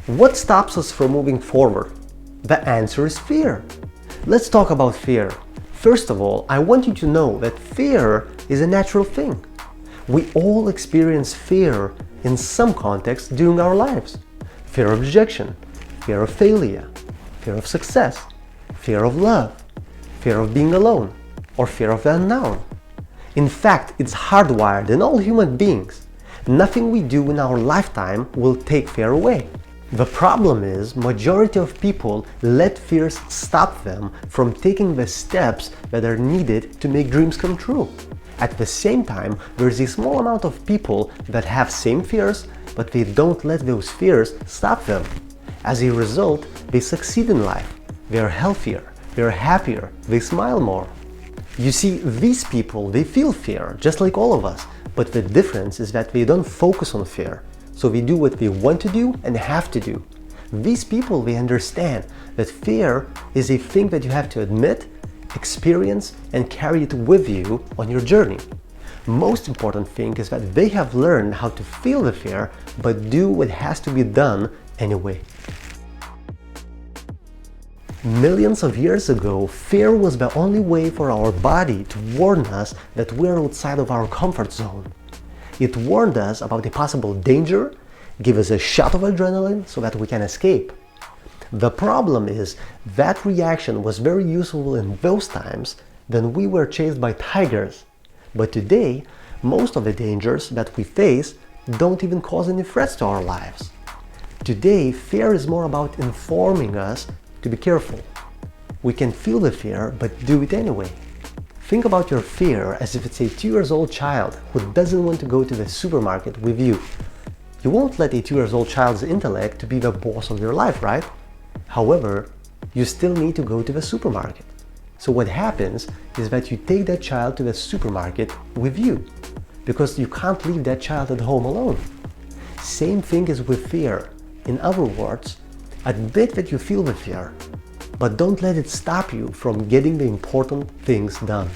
What stops us from moving forward? The answer is fear. Let's talk about fear. First of all, I want you to know that fear is a natural thing. We all experience fear in some context during our lives. Fear of rejection, fear of failure, fear of success, fear of love, fear of being alone, or fear of the unknown. In fact, it's hardwired in all human beings. Nothing we do in our lifetime will take fear away. The problem is, majority of people let fears stop them from taking the steps that are needed to make dreams come true. At the same time, there's a small amount of people that have same fears, but they don't let those fears stop them. As a result, they succeed in life. They are healthier, they are happier, they smile more. You see, these people, they feel fear, just like all of us, but the difference is that they don't focus on fear. So they do what they want to do and have to do. These people, they understand that fear is a thing that you have to admit, experience, and carry it with you on your journey. Most important thing is that they have learned how to feel the fear, but do what has to be done anyway. Millions of years ago, fear was the only way for our body to warn us that we're outside of our comfort zone. It warned us about a possible danger, give us a shot of adrenaline so that we can escape. The problem is that reaction was very useful in those times when we were chased by tigers. But today, most of the dangers that we face don't even cause any threats to our lives. Today, fear is more about informing us to be careful. We can feel the fear, but do it anyway. Think about your fear as if it's a 2-year-old child who doesn't want to go to the supermarket with you. You won't let a 2-year-old child's intellect to be the boss of your life, right? However, you still need to go to the supermarket. So what happens is that you take that child to the supermarket with you, because you can't leave that child at home alone. Same thing is with fear. In other words, admit that you feel the fear, but don't let it stop you from getting the important things done.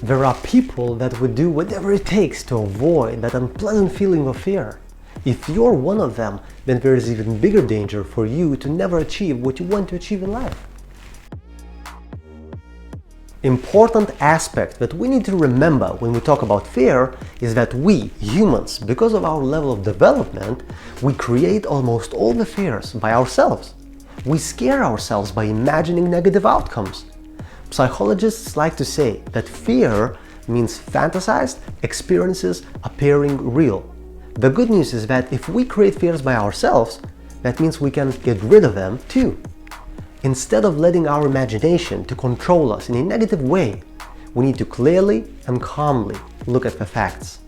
There are people that would do whatever it takes to avoid that unpleasant feeling of fear. If you're one of them, then there is even bigger danger for you to never achieve what you want to achieve in life. Important aspect that we need to remember when we talk about fear is that we, humans, because of our level of development, we create almost all the fears by ourselves. We scare ourselves by imagining negative outcomes. Psychologists like to say that fear means fantasized experiences appearing real. The good news is that if we create fears by ourselves, that means we can get rid of them too. Instead of letting our imagination to control us in a negative way, we need to clearly and calmly look at the facts.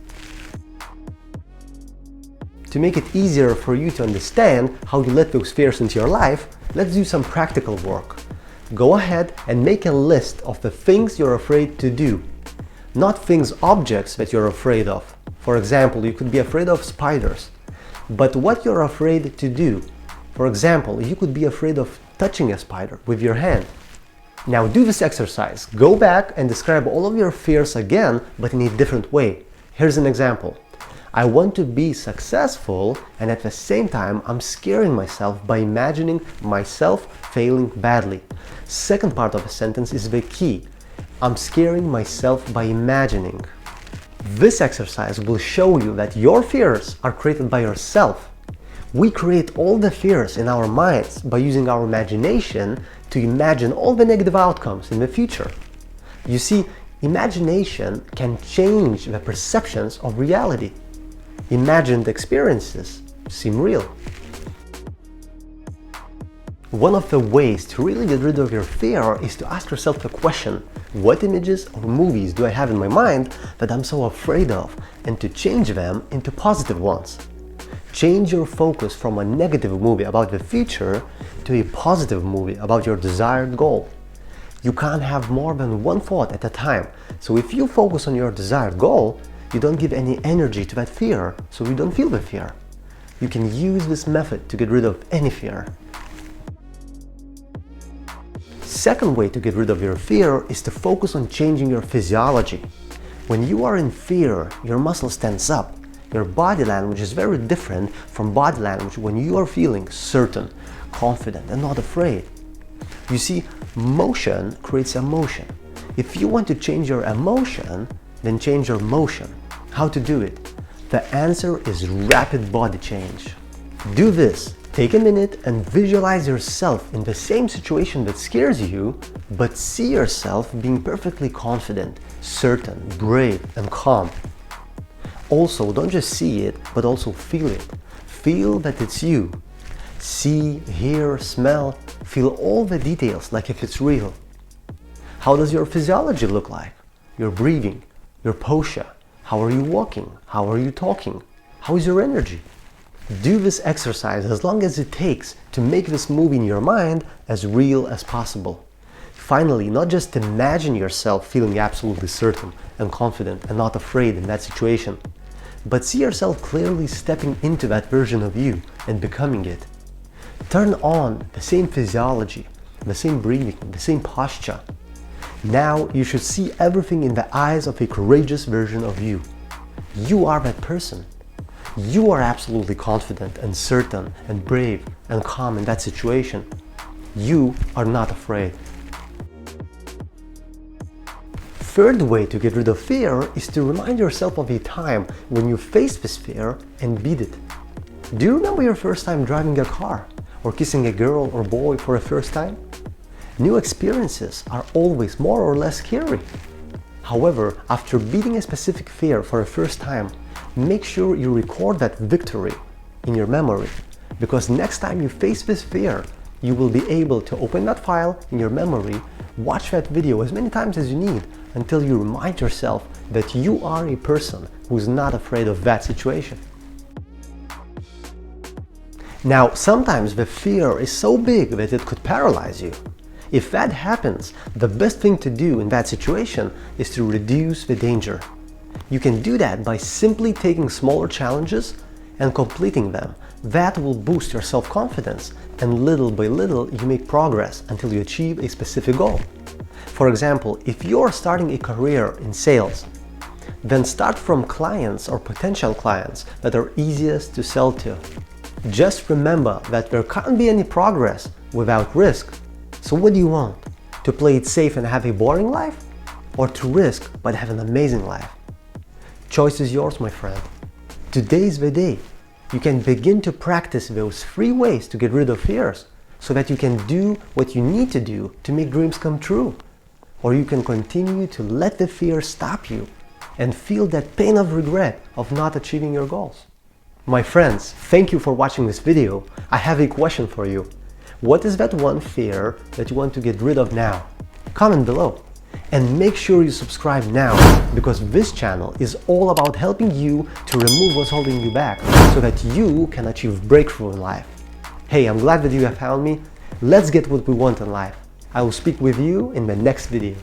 To make it easier for you to understand how you let those fears into your life, let's do some practical work. Go ahead and make a list of the things you're afraid to do. Not things, objects that you're afraid of. For example, you could be afraid of spiders. But what you're afraid to do. For example, you could be afraid of touching a spider with your hand. Now do this exercise. Go back and describe all of your fears again, but in a different way. Here's an example. I want to be successful, and at the same time I'm scaring myself by imagining myself failing badly. Second part of the sentence is the key. I'm scaring myself by imagining. This exercise will show you that your fears are created by yourself. We create all the fears in our minds by using our imagination to imagine all the negative outcomes in the future. You see, imagination can change the perceptions of reality. Imagined experiences seem real. One of the ways to really get rid of your fear is to ask yourself the question, what images or movies do I have in my mind that I'm so afraid of, and to change them into positive ones. Change your focus from a negative movie about the future to a positive movie about your desired goal. You can't have more than one thought at a time, so if you focus on your desired goal, you don't give any energy to that fear, so you don't feel the fear. You can use this method to get rid of any fear. Second way to get rid of your fear is to focus on changing your physiology. When you are in fear, your muscles tense up, Your body language is very different from body language when you are feeling certain, confident, and not afraid. You see, motion creates emotion. If you want to change your emotion, then change your motion. How to do it? The answer is rapid body change. Do this. Take a minute and visualize yourself in the same situation that scares you, but see yourself being perfectly confident, certain, brave, and calm. Also, don't just see it, but also feel it. Feel that it's you. See, hear, smell, feel all the details like if it's real. How does your physiology look like? Your breathing, your posture. How are you walking? How are you talking? How is your energy? Do this exercise as long as it takes to make this movie in your mind as real as possible. Finally, not just imagine yourself feeling absolutely certain and confident and not afraid in that situation, but see yourself clearly stepping into that version of you and becoming it. Turn on the same physiology, the same breathing, the same posture. Now you should see everything in the eyes of a courageous version of you. You are that person. You are absolutely confident and certain and brave and calm in that situation. You are not afraid. Third way to get rid of fear is to remind yourself of a time when you faced this fear and beat it. Do you remember your first time driving a car or kissing a girl or boy for the first time? New experiences are always more or less scary. However, after beating a specific fear for the first time, make sure you record that victory in your memory, because next time you face this fear, you will be able to open that file in your memory, watch that video as many times as you need until you remind yourself that you are a person who's not afraid of that situation. Now, sometimes the fear is so big that it could paralyze you. If that happens, the best thing to do in that situation is to reduce the danger. You can do that by simply taking smaller challenges and completing them. That will boost your self-confidence, and little by little you make progress until you achieve a specific goal. For example, if you're starting a career in sales, then start from clients or potential clients that are easiest to sell to. Just remember that there can't be any progress without risk. So what do you want? To play it safe and have a boring life? Or to risk but have an amazing life? Choice is yours, my friend. Today's the day. You can begin to practice those 3 ways to get rid of fears so that you can do what you need to do to make dreams come true. Or you can continue to let the fear stop you and feel that pain of regret of not achieving your goals. My friends, thank you for watching this video. I have a question for you. What is that one fear that you want to get rid of now? Comment below. And make sure you subscribe now, because this channel is all about helping you to remove what's holding you back so that you can achieve breakthrough in life. Hey, I'm glad that you have found me. Let's get what we want in life. I will speak with you in the next video.